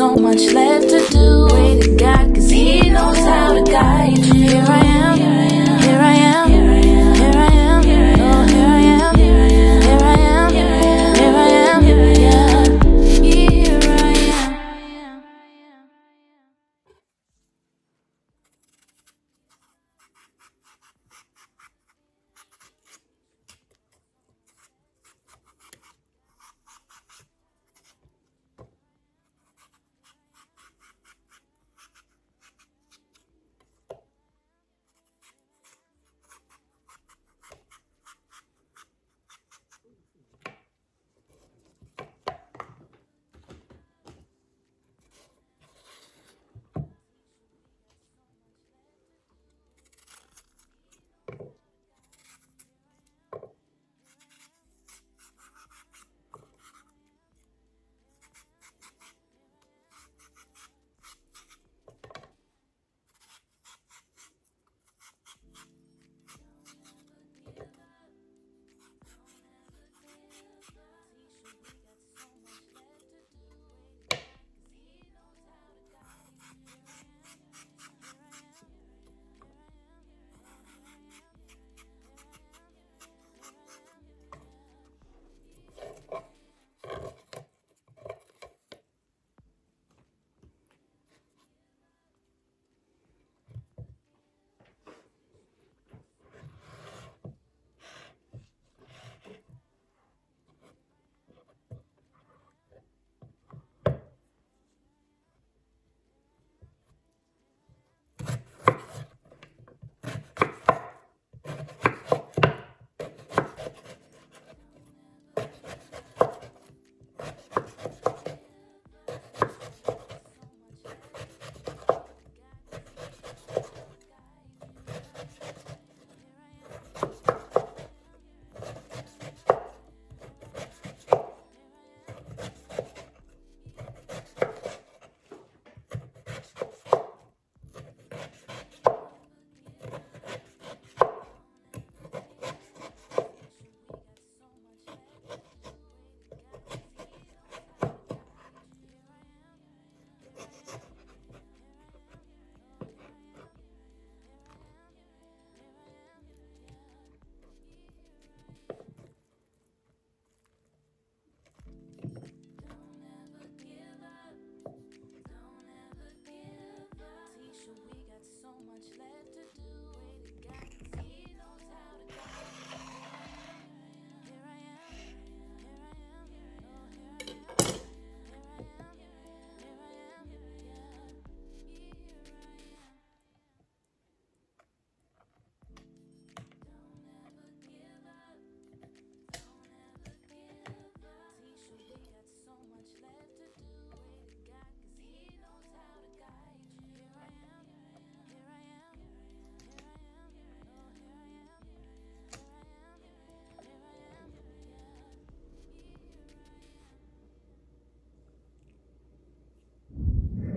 so much left to do. Pray to God, cause He knows how to guide you. Here I am, here I am, here I am, here I am, oh here I am, here I am, here I am, yeah. Here I am.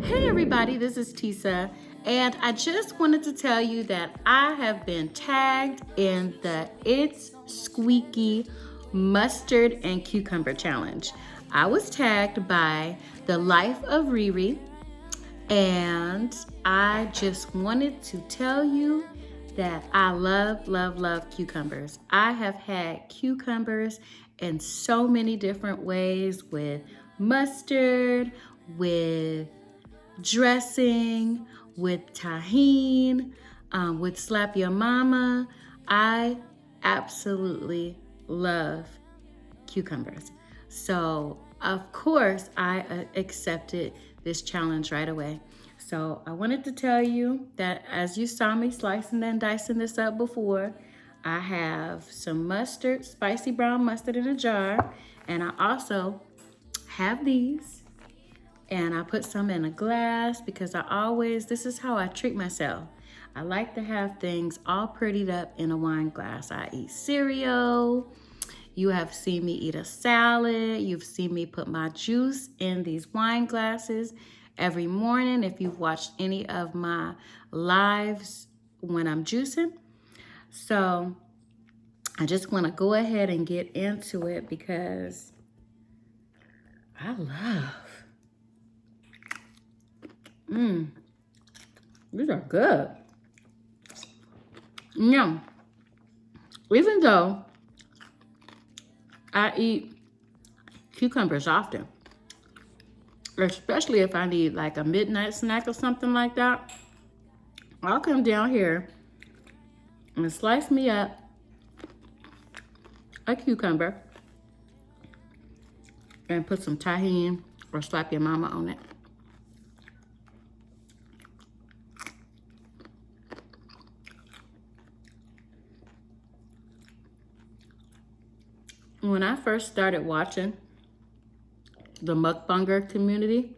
Hey everybody, this is Tisa, and I just wanted to tell you that I have been tagged in the Itz Squeeky Mustard and Cucumber Challenge. I was tagged by the Life of Ree Ree, and I just wanted to tell you that I love, love, love cucumbers. I have had cucumbers in so many different ways, with mustard, with dressing, with tahini, with slap your mama. I absolutely love cucumbers. So of course I accepted this challenge right away. So I wanted to tell you that as you saw me slicing and dicing this up before, I have some mustard, spicy brown mustard in a jar, and I also have these. And I put some in a glass because this is how I treat myself. I like to have things all prettied up in a wine glass. I eat cereal. You have seen me eat a salad. You've seen me put my juice in these wine glasses every morning if you've watched any of my lives when I'm juicing. So I just want to go ahead and get into it because I love Mmm. These are good. Yeah. Even though I eat cucumbers often, especially if I need like a midnight snack or something like that, I'll come down here and slice me up a cucumber and put some tahini or slap your mama on it. When I first started watching the mukbanger community,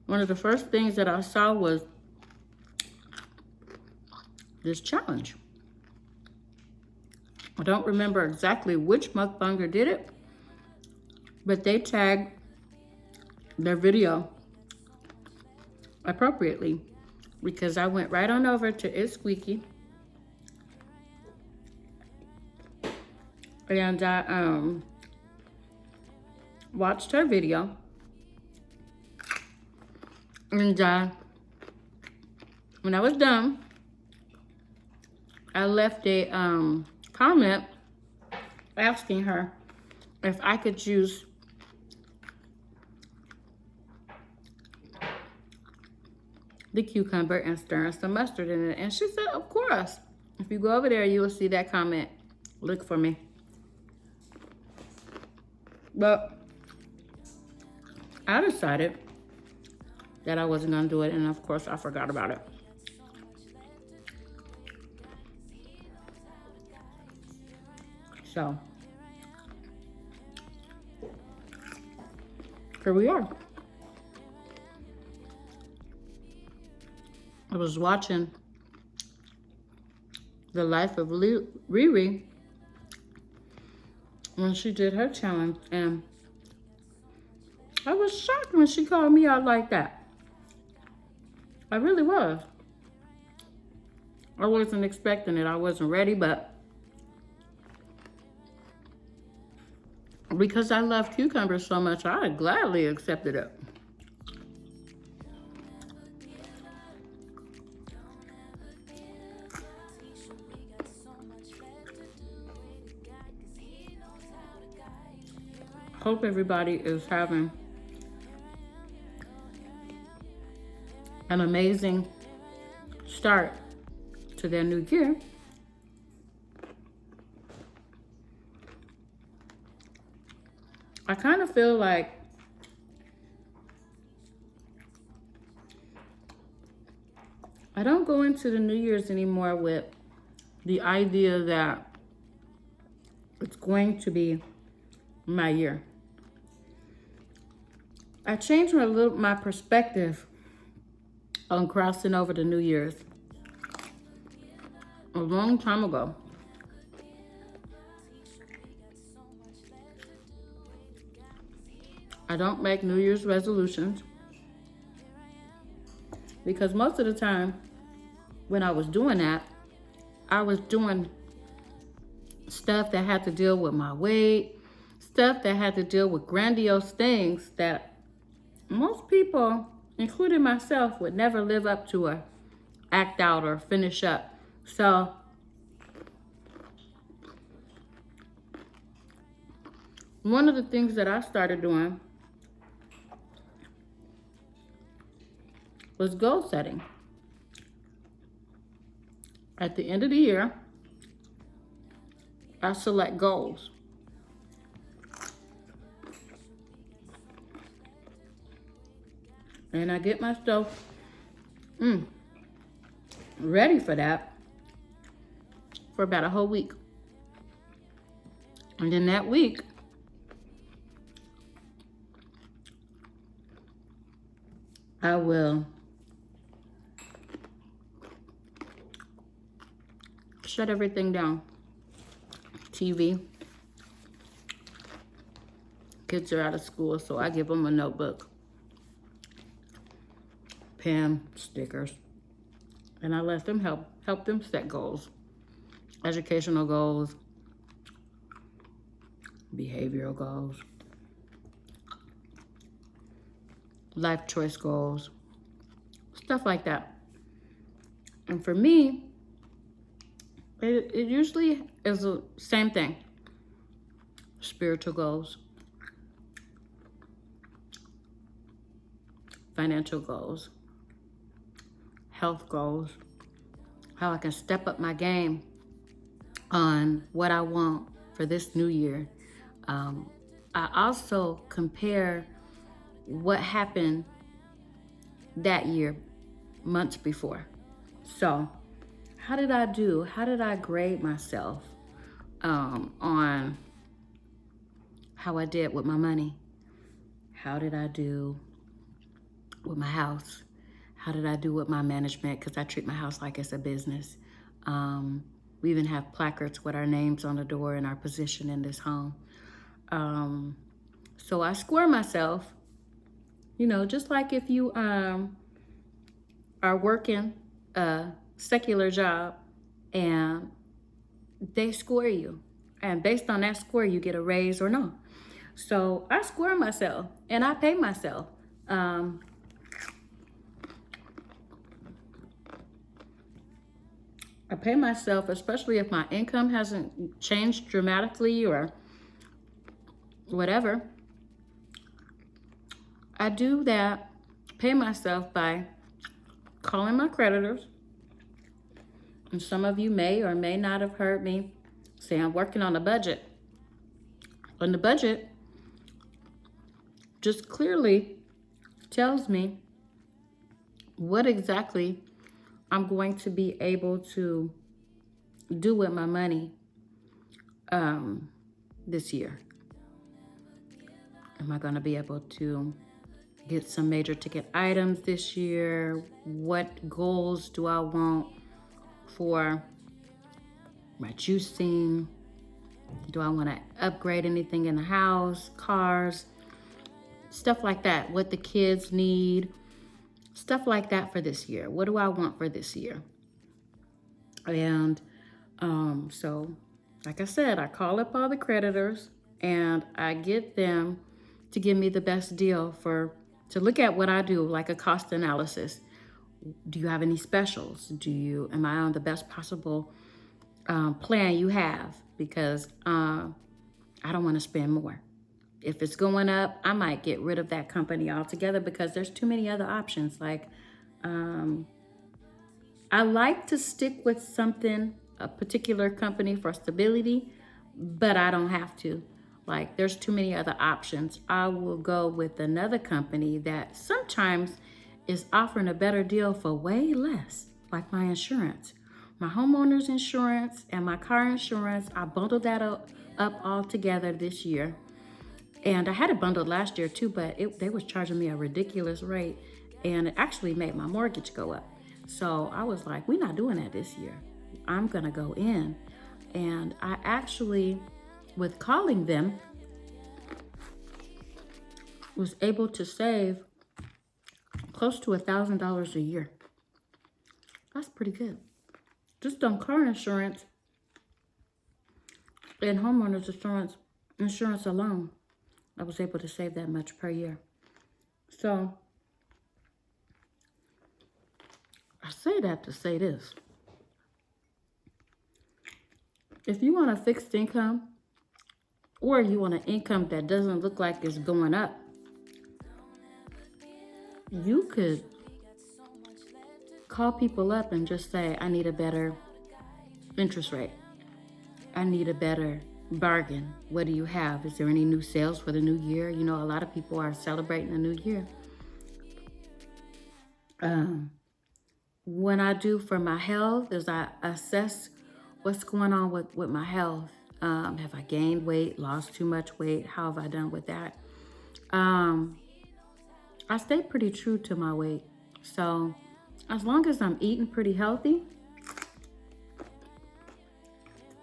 one of the first things that I saw was this challenge. I don't remember exactly which mukbanger did it, but they tagged their video appropriately because I went right on over to Itz Squeeky and I watched her video, and when I was done, I left a comment asking her if I could use the cucumber and stir some mustard in it, and she said, of course. If you go over there, you will see that comment. Look for me. But I decided that I wasn't gonna do it, and of course I forgot about it. So here we are. I was watching the life of Ree Ree when she did her challenge, and I was shocked when she called me out like that. I really was. I wasn't expecting it. I wasn't ready, but because I love cucumbers so much, I gladly accepted it. Hope everybody is having an amazing start to their new year. I kind of feel like I don't go into the New Year's anymore with the idea that it's going to be my year. I changed my perspective on crossing over the New Year's a long time ago. I don't make New Year's resolutions because most of the time when I was doing that, I was doing stuff that had to deal with my weight, stuff that had to deal with grandiose things that most people, including myself, would never live up to or act out or finish up. So one of the things that I started doing was goal setting. At the end of the year, I select goals. And I get myself ready for that for about a whole week. And then that week, I will shut everything down. TV. Kids are out of school, so I give them a notebook, pen, stickers, and I let them help them set goals, educational goals, behavioral goals. life choice goals, stuff like that. And for me, it usually is the same thing. Spiritual goals, financial goals, health goals, how I can step up my game on what I want for this new year. I also compare what happened that year, months before. So, how did I do? How did I grade myself on how I did with my money? How did I do with my house? How did I do with my management? Because I treat my house like it's a business. We even have placards with our names on the door and our position in this home. So I score myself, you know, just like if you are working a secular job and they score you. And based on that score, you get a raise or no. So I score myself and I pay myself. I pay myself, especially if my income hasn't changed dramatically or whatever. I do that, pay myself by calling my creditors. And some of you may or may not have heard me say I'm working on a budget. And the budget just clearly tells me what exactly I'm going to be able to do with my money this year. Am I going to be able to get some major ticket items this year? What goals do I want for my juicing? Do I want to upgrade anything in the house, cars, stuff like that? What the kids need, stuff like that for this year. What do I want for this year? And so, like I said, I call up all the creditors and I get them to give me the best deal to look at what I do, like a cost analysis. Do you have any specials? Am I on the best possible plan you have? Because I don't want to spend more. If it's going up, I might get rid of that company altogether because there's too many other options. Like, I like to stick with something, a particular company for stability, but I don't have to. Like, there's too many other options. I will go with another company that sometimes is offering a better deal for way less, like my insurance. My homeowner's insurance and my car insurance, I bundled that up all together this year. And I had it bundled last year too, but they was charging me a ridiculous rate, and it actually made my mortgage go up. So I was like, we're not doing that this year. I'm gonna go in. And I actually, with calling them, was able to save close to $1,000 a year. That's pretty good. Just on car insurance and homeowners insurance alone, I was able to save that much per year. So I say that to say this. If you want a fixed income, or you want an income that doesn't look like it's going up, you could call people up and just say, I need a better interest rate. I need a better bargain. What do you have? Is there any new sales for the new year? You know, a lot of people are celebrating the new year. When I do for my health is I assess what's going on with my health. Have I gained weight, lost too much weight? How have I done with that? I stay pretty true to my weight. So as long as I'm eating pretty healthy,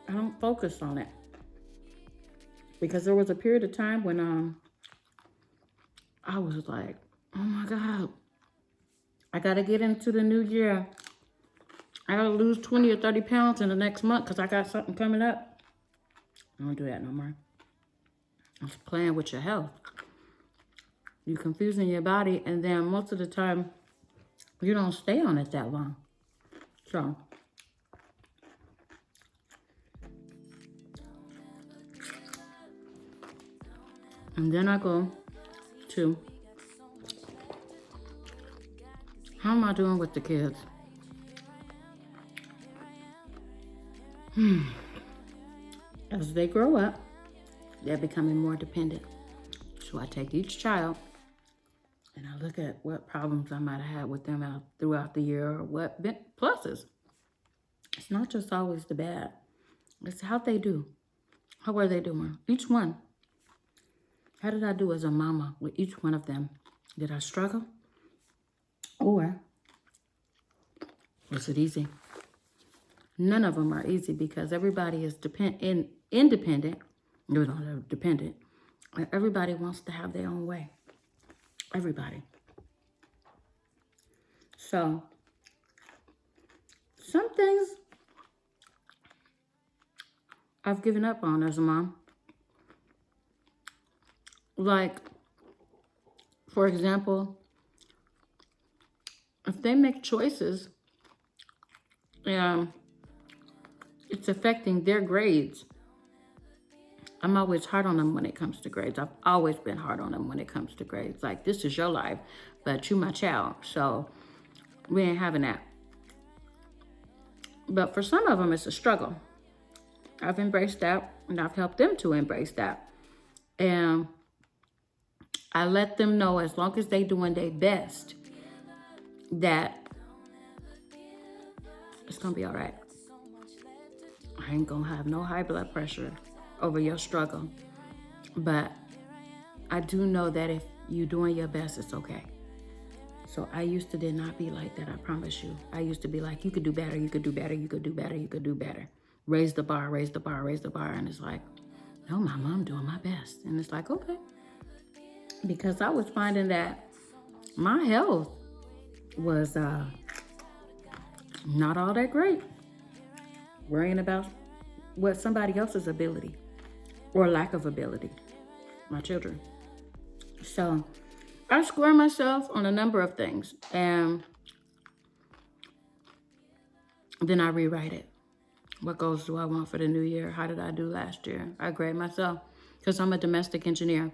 I don't focus on it. Because there was a period of time when I was like, oh my God, I gotta get into the new year. I gotta lose 20 or 30 pounds in the next month because I got something coming up. I don't do that no more. I was playing with your health. you're confusing your body, and then most of the time, you don't stay on it that long. So, and then I go to, how am I doing with the kids? As they grow up, they're becoming more dependent. So I take each child and I look at what problems I might have had with them out throughout the year, or what pluses. It's not just always the bad. It's how they do. How are they doing? Each one. How did I do as a mama with each one of them? Did I struggle? Or was it easy? None of them are easy because everybody is independent. No, they're dependent. And everybody wants to have their own way. Everybody. So, some things I've given up on as a mom. Like, for example, if they make choices, it's affecting their grades. I'm always hard on them when it comes to grades. I've always been hard on them when it comes to grades. Like, this is your life, but you my child, so we ain't having that. But for some of them, it's a struggle. I've embraced that, and I've helped them to embrace that. And I let them know, as long as they doing their best, that it's gonna be all right. I ain't gonna have no high blood pressure over your struggle. But I do know that if you doing your best, it's okay. So I used to did not be like that, I promise you. I used to be like, you could do better, you could do better, you could do better, you could do better. Raise the bar, raise the bar, raise the bar. And it's like, no, Mama, I'm doing my best. And it's like, okay. Because I was finding that my health was not all that great. Worrying about what somebody else's ability or lack of ability, my children. So I score myself on a number of things, and then I rewrite it. What goals do I want for the new year? How did I do last year? I grade myself because I'm a domestic engineer.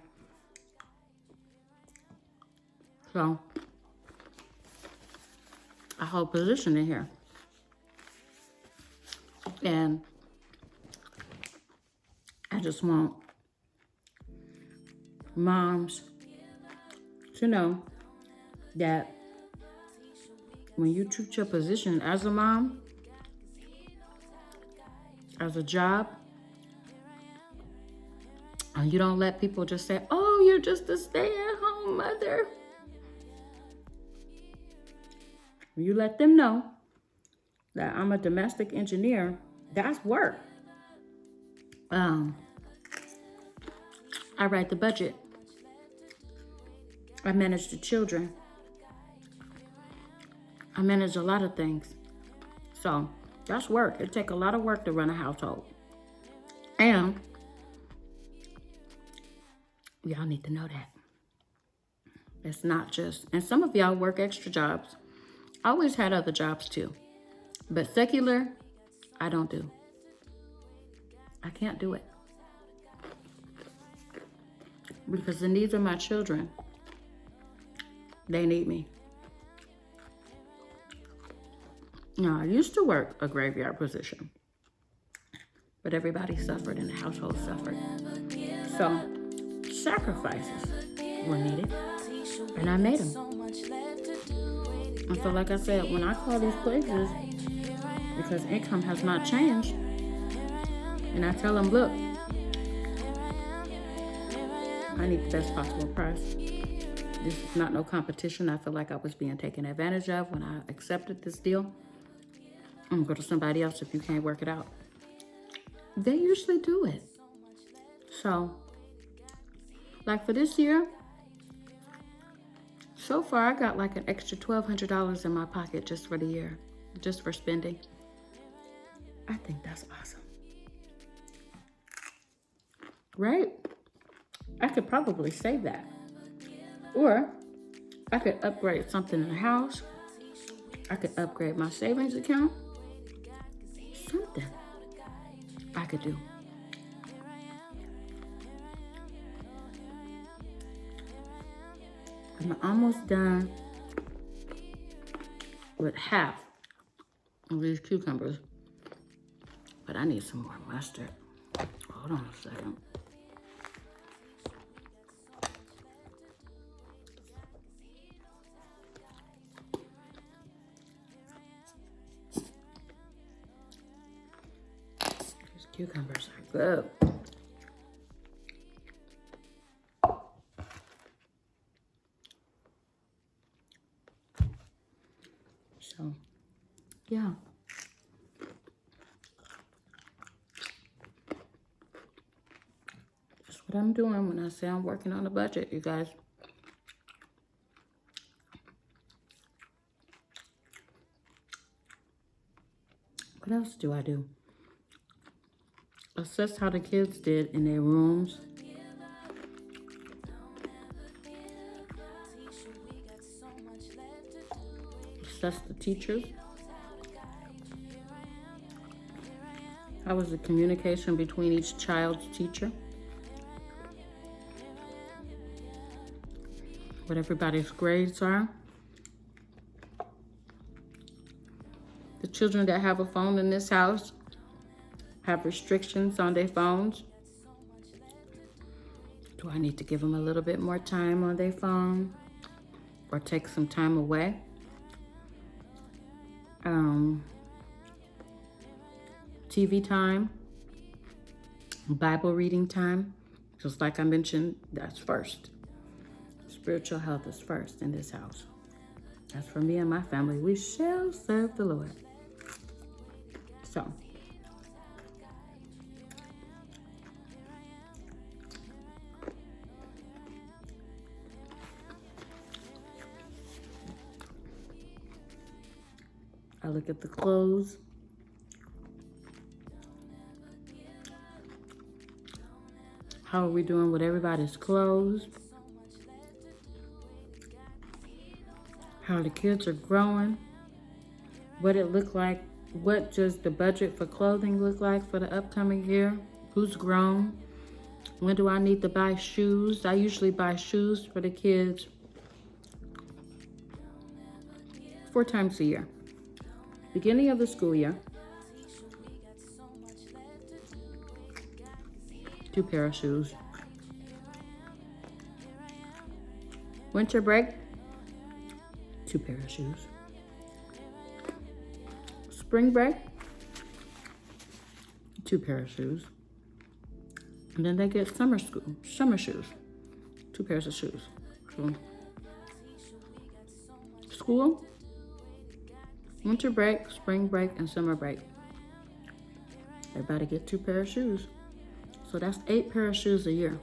So I hold position in here. And I just want moms to know that when you treat your position as a mom, as a job, and you don't let people just say, oh, you're just a stay-at-home mother. You let them know that I'm a domestic engineer. That's work. I write the budget. I manage the children. I manage a lot of things. So that's work. It takes a lot of work to run a household. And y'all need to know that. It's not just, and some of y'all work extra jobs. I always had other jobs too. But secular, I don't do. I can't do it. Because the needs of my children, they need me. Now, I used to work a graveyard position, but everybody suffered and the household suffered. So, sacrifices were needed, and I made them. And so, like I said, when I call these places, because income has not changed, and I tell them, look, I need the best possible price. This is not no competition. I feel like I was being taken advantage of when I accepted this deal. I'm gonna go to somebody else if you can't work it out. They usually do it. So, like for this year, so far I got like an extra $1,200 in my pocket just for the year, just for spending. I think that's awesome. Right? I could probably save that. Or I could upgrade something in the house. I could upgrade my savings account. Something I could do. I'm almost done with half of these cucumbers, but I need some more mustard. Hold on a second. These cucumbers are good. So, yeah. That's what I'm doing when I say I'm working on a budget, you guys. What else do I do? Assess how the kids did in their rooms. Assess the teachers. How was the communication between each child's teacher? What everybody's grades are. The children that have a phone in this house have restrictions on their phones. Do I need to give them a little bit more time on their phone or take some time away? TV time, Bible reading time, just like I mentioned, that's first. Spiritual health is first in this house. As for me and my family, we shall serve the Lord. So, I look at the clothes. How are we doing with everybody's clothes? How the kids are growing? What it look like? What does the budget for clothing look like for the upcoming year? Who's grown? When do I need to buy shoes? I usually buy shoes for the kids 4 times a year. Beginning of the school year, 2 pair of shoes. Winter break, 2 pair of shoes. Spring break, 2 pair of shoes. And then they get summer shoes, 2 pairs of shoes. So, school, winter break, spring break, and summer break. Everybody get 2 pair of shoes. So that's 8 pair of shoes a year.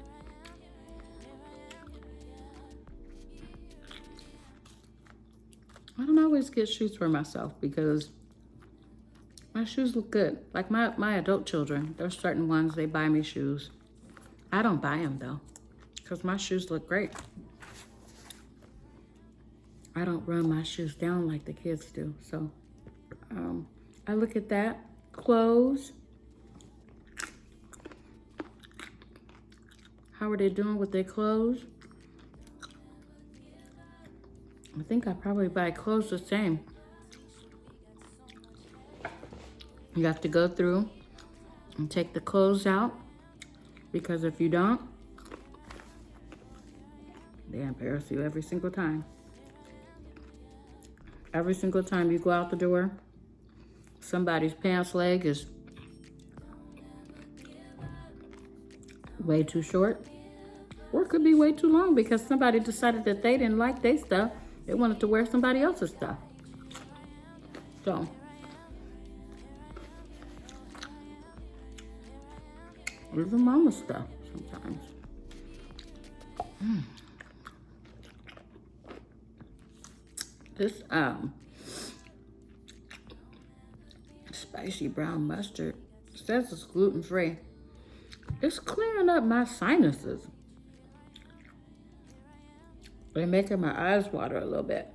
I don't always get shoes for myself because my shoes look good. Like my adult children, there's certain ones, they buy me shoes. I don't buy them though, because my shoes look great. I don't run my shoes down like the kids do. So I look at that. Clothes. How are they doing with their clothes? I think I probably buy clothes the same. You have to go through and take the clothes out, because if you don't, they embarrass you every single time. Every single time you go out the door, somebody's pants leg is way too short, or it could be way too long because somebody decided that they didn't like their stuff. They wanted to wear somebody else's stuff. So, even mama's stuff sometimes. This spicy brown mustard says it's gluten-free. It's clearing up my sinuses. They're making my eyes water a little bit.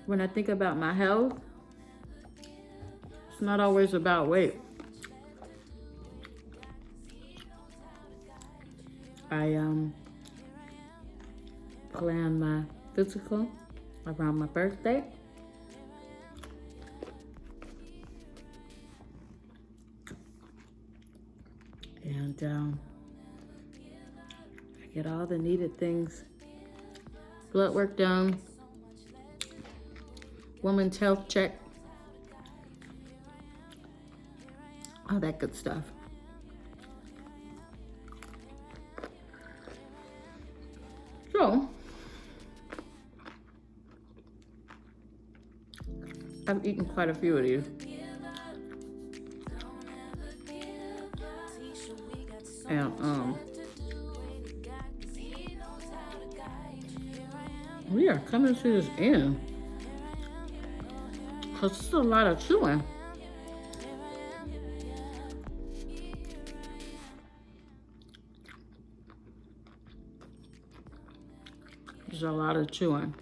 When I think about my health, it's not always about weight. I planned my physical around my birthday. And I get all the needed things. Blood work done. Woman's health check. All that good stuff. So, I've eaten quite a few of these. And we are coming to this end. Cause it's a lot of chewing. There's a lot of chewing.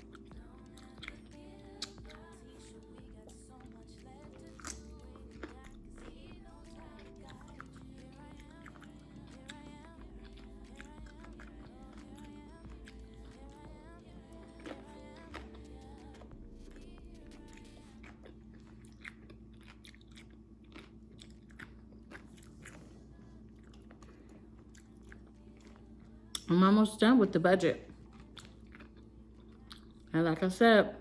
I'm almost done with the budget. And like I said,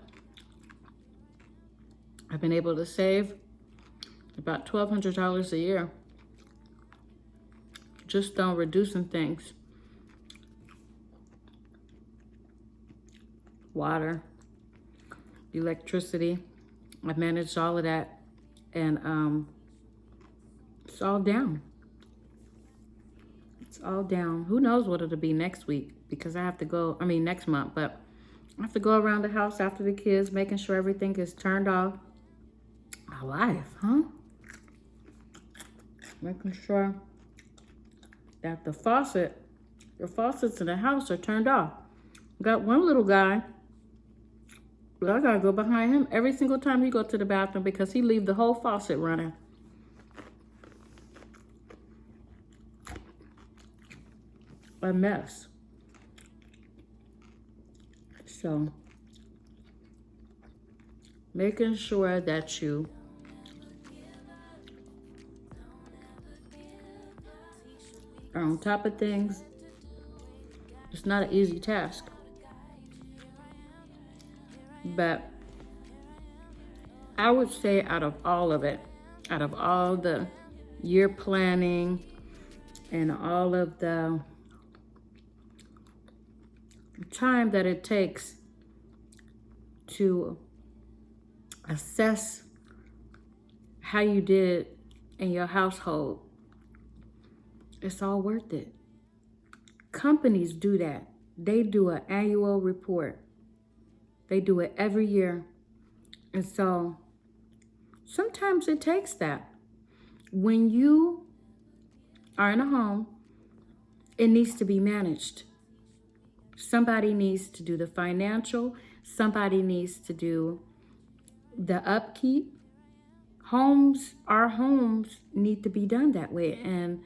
I've been able to save about $1,200 a year just on reducing things. Water, electricity, I've managed all of that, and it's all down. It's all down. Who knows what it'll be next week, because I have to go, next month, but I have to go around the house after the kids, making sure everything is turned off. My life, huh? Making sure that the faucets in the house are turned off. Got one little guy, but I gotta go behind him every single time he go to the bathroom because he leave the whole faucet running. A mess. So, making sure that you are on top of things, it's not an easy task. But I would say out of all of it, out of all the year planning and all of the time that it takes to assess how you did in your household, it's all worth it. Companies do that. They do an annual report. They do it every year. And so sometimes it takes that. When you are in a home, it needs to be managed. Somebody needs to do the financial. Somebody needs to do the upkeep. Our homes need to be done that way. And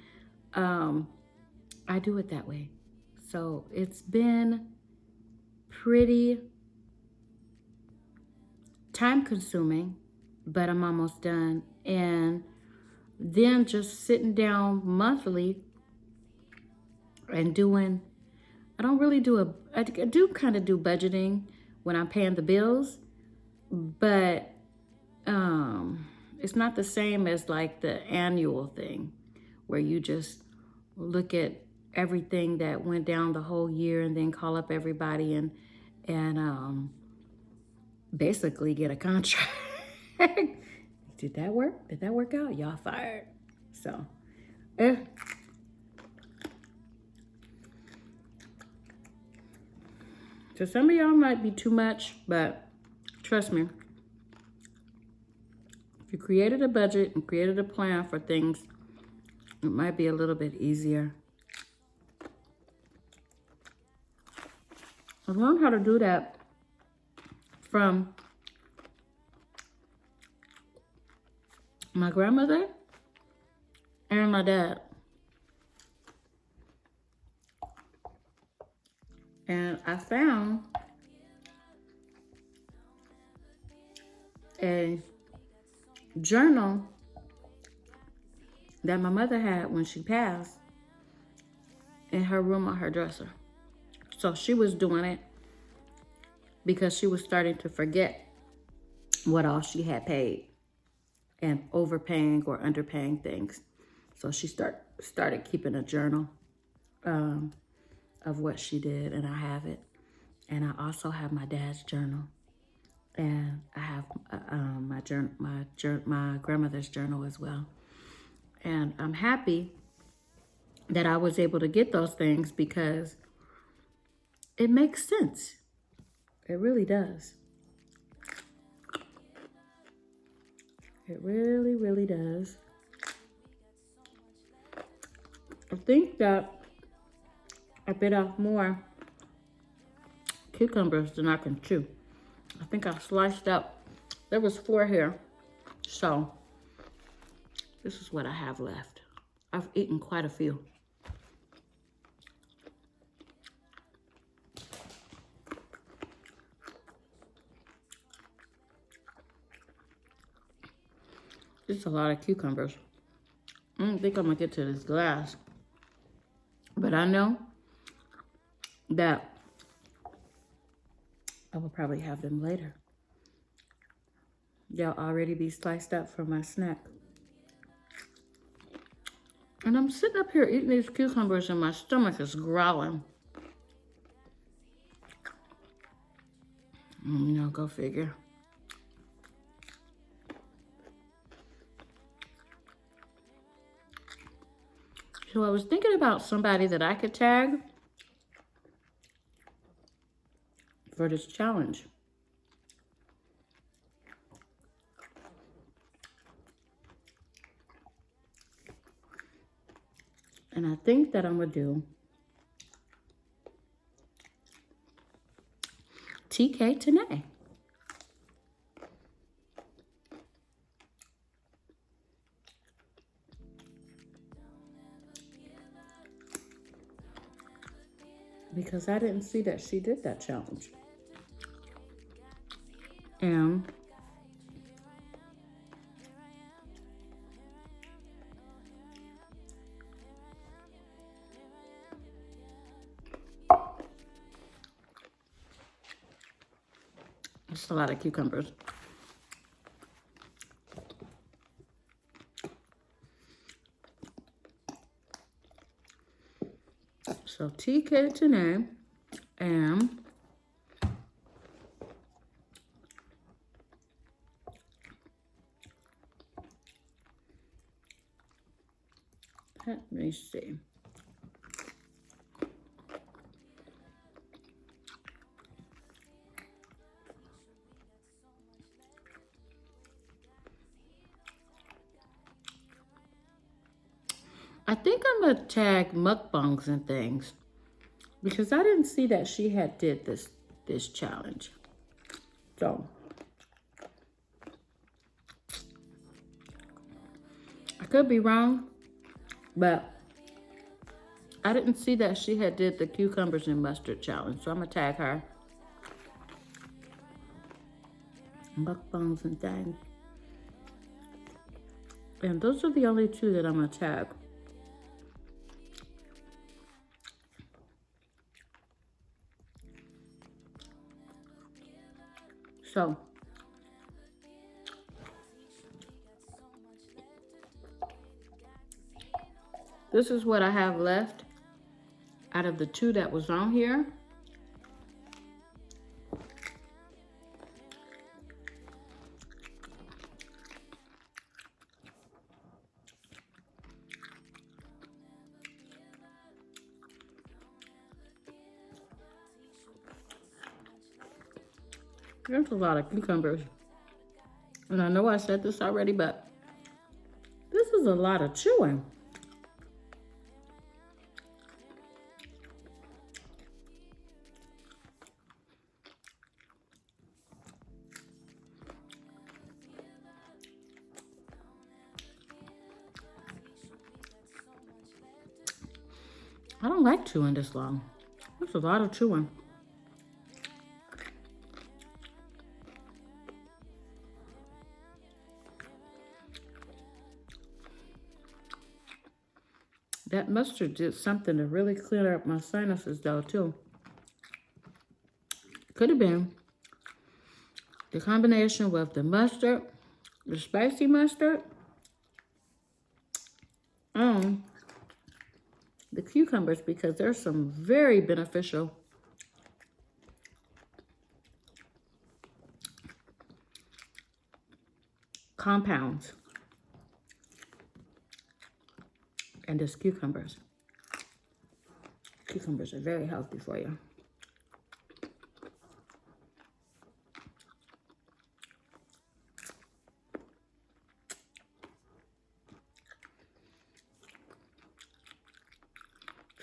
I do it that way. So it's been pretty time consuming, but I'm almost done. And then just sitting down monthly and doing, I do kind of do budgeting when I'm paying the bills, but it's not the same as like the annual thing where you just look at everything that went down the whole year and then call up everybody and basically get a contract. Did that work? Did that work out? Y'all fired. So, So some of y'all might be too much, but trust me, If you created a budget and created a plan for things, it might be a little bit easier. I learned how to do that from my grandmother and my dad. And I found a journal that my mother had when she passed in her room on her dresser. So she was doing it because she was starting to forget what all she had paid and overpaying or underpaying things. So she started keeping a journal of what she did, and I have it. And I also have my dad's journal, and I have my grandmother's journal as well. And I'm happy that I was able to get those things because it makes sense. It really does. It really, really does. I think that I bit off more cucumbers than I can chew. I think I sliced up, there was 4 here. So this is what I have left. I've eaten quite a few. This is a lot of cucumbers. I don't think I'm gonna get to this glass, but I know that I will probably have them later. They'll already be sliced up for my snack. And I'm sitting up here eating these cucumbers and my stomach is growling. You know, go figure. So I was thinking about somebody that I could tag for this challenge. And I think that I'm gonna do TK Tanae. Because I didn't see that she did that challenge. And it's a lot of cucumbers. So TK Tanae and let me see. I think I'm gonna tag mukbangs and things because I didn't see that she had did this challenge. So I could be wrong, but I didn't see that she had did the cucumbers and mustard challenge. So I'm gonna tag her. Mukbangs and things. And those are the only 2 that I'm gonna tag. So this is what I have left out of the 2 that was on here. There's a lot of cucumbers. And I know I said this already, but this is a lot of chewing. I don't like chewing this long. That's a lot of chewing. That mustard did something to really clear up my sinuses though too. Could have been the combination with the mustard, the spicy mustard, and the cucumbers, because there's some very beneficial compounds in this cucumbers. Cucumbers are very healthy for you.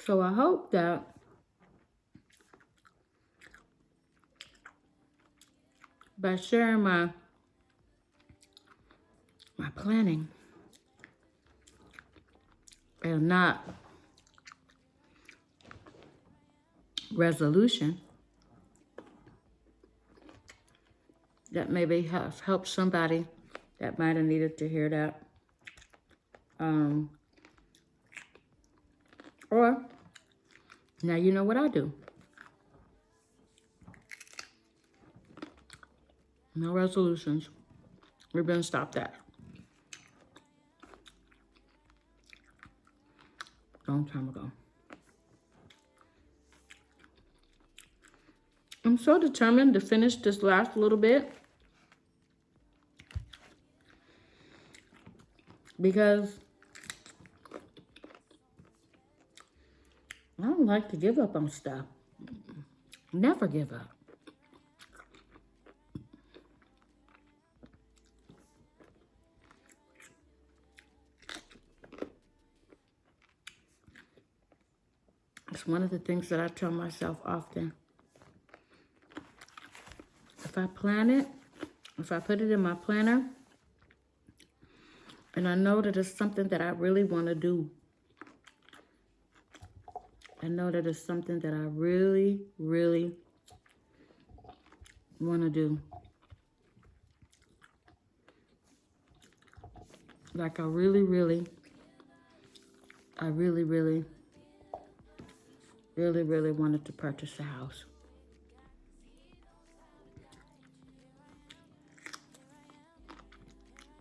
So I hope that by sharing my planning and not resolution, that maybe has helped somebody that might have needed to hear that. Or now you know what I do. No resolutions. We're gonna stop that. Long time ago. I'm so determined to finish this last little bit because I don't like to give up on stuff. Never give up. It's one of the things that I tell myself often. If I plan it, if I put it in my planner, and I know that it's something that I really want to do, I know that it's something that I really, really want to do. Like I really wanted to purchase a house.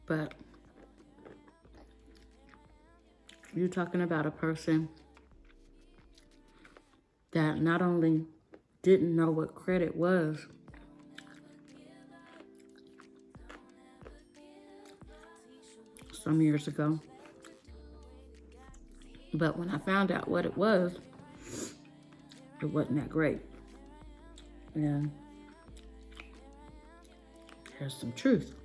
But you're talking about a person that not only didn't know what credit was, some years ago, but when I found out what it wasn't that great. And here's some truth.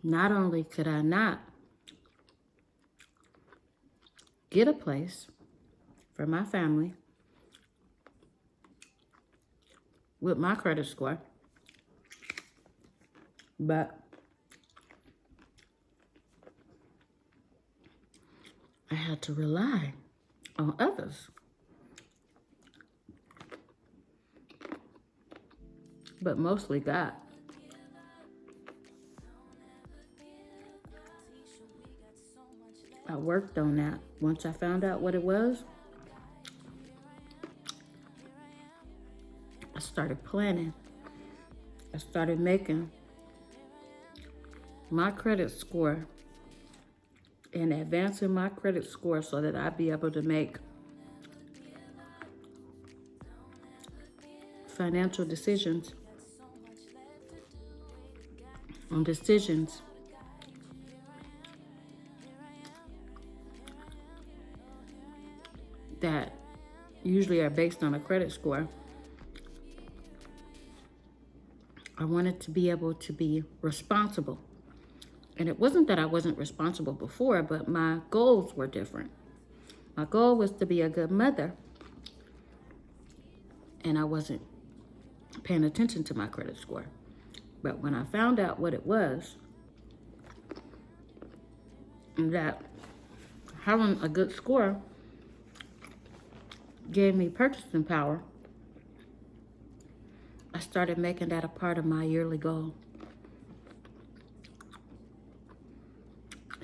Not only could I not get a place for my family with my credit score, but I had to rely on others. But mostly God. I worked on that. Once I found out what it was, I started planning. I started making my credit score and advancing my credit score so that I'd be able to make financial decisions on decisions that usually are based on a credit score I wanted to be able to be responsible. And it wasn't that I wasn't responsible before, but my goals were different. My goal was to be a good mother, and I wasn't paying attention to my credit score. But when I found out what it was, that having a good score gave me purchasing power, I started making that a part of my yearly goal.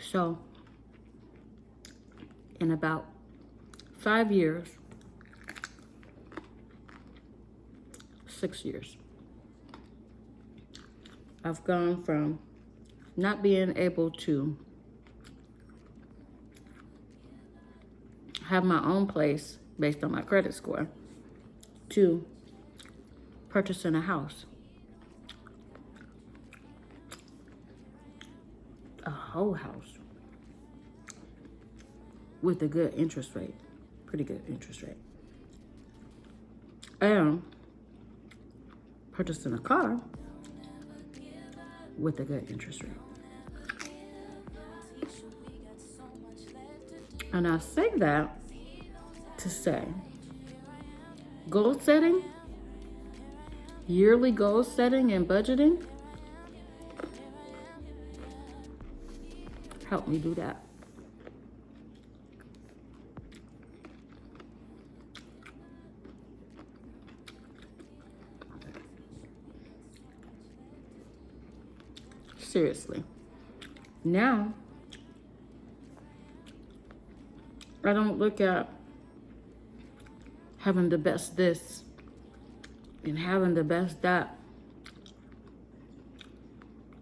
So, in about 5 years, 6 years, I've gone from not being able to have my own place based on my credit score to purchasing a house. A whole house with a good interest rate, pretty good interest rate. And purchasing a car with a good interest rate. And I say that to say, goal setting, yearly goal setting and budgeting help me do that. Seriously. Now, I don't look at having the best this and having the best that.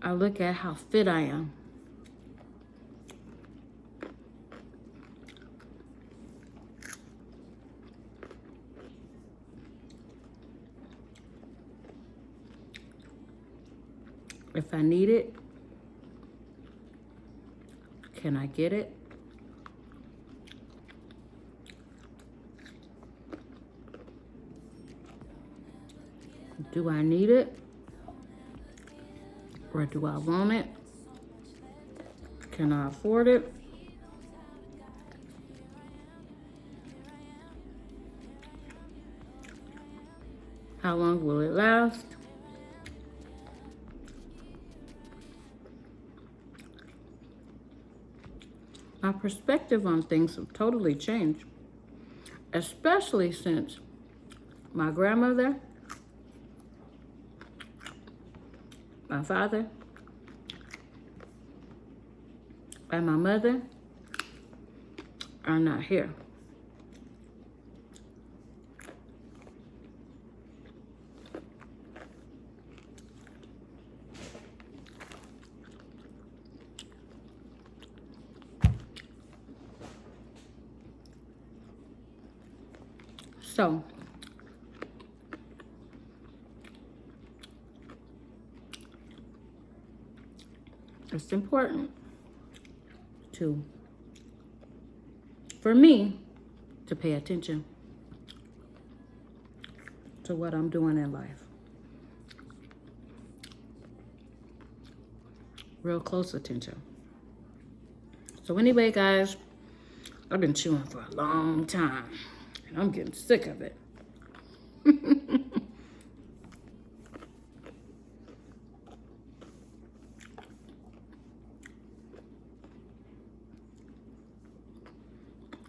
I look at how fit I am. If I need it, can I get it? Do I need it? Or do I want it? Can I afford it? How long will it last? My perspective on things have totally changed, especially since my grandmother, my father, and my mother are not here. So, it's important for me to pay attention to what I'm doing in life. Real close attention. So anyway, guys, I've been chewing for a long time, and I'm getting sick of it.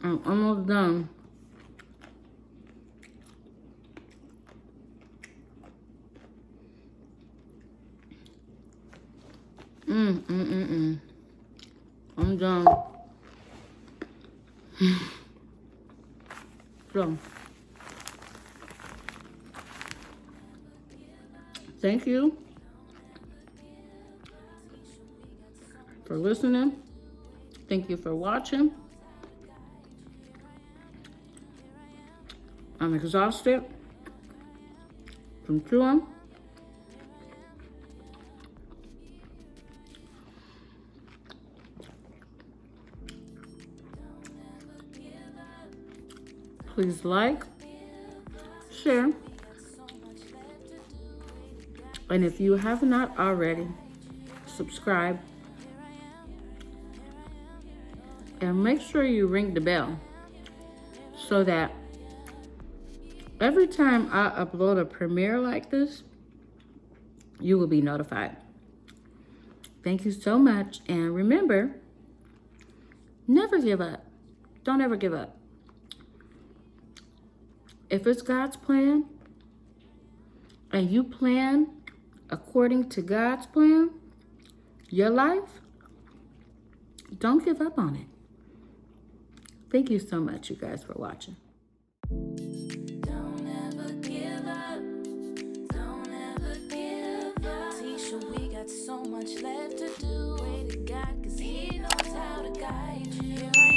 I'm almost done. I'm done. So, thank you for listening. Thank you for watching. I'm exhausted from chewing. Please like, share, And if you have not already, subscribe. And make sure you ring the bell so that every time I upload a premiere like this, you will be notified. Thank you so much. And remember, never give up. Don't ever give up. If it's God's plan and you plan according to God's plan, your life, don't give up on it. Thank you so much, you guys, for watching. Don't ever give up. Don't ever give up. Tisha, we got so much left to do. Pray to God, 'cause He knows how to guide you. Here I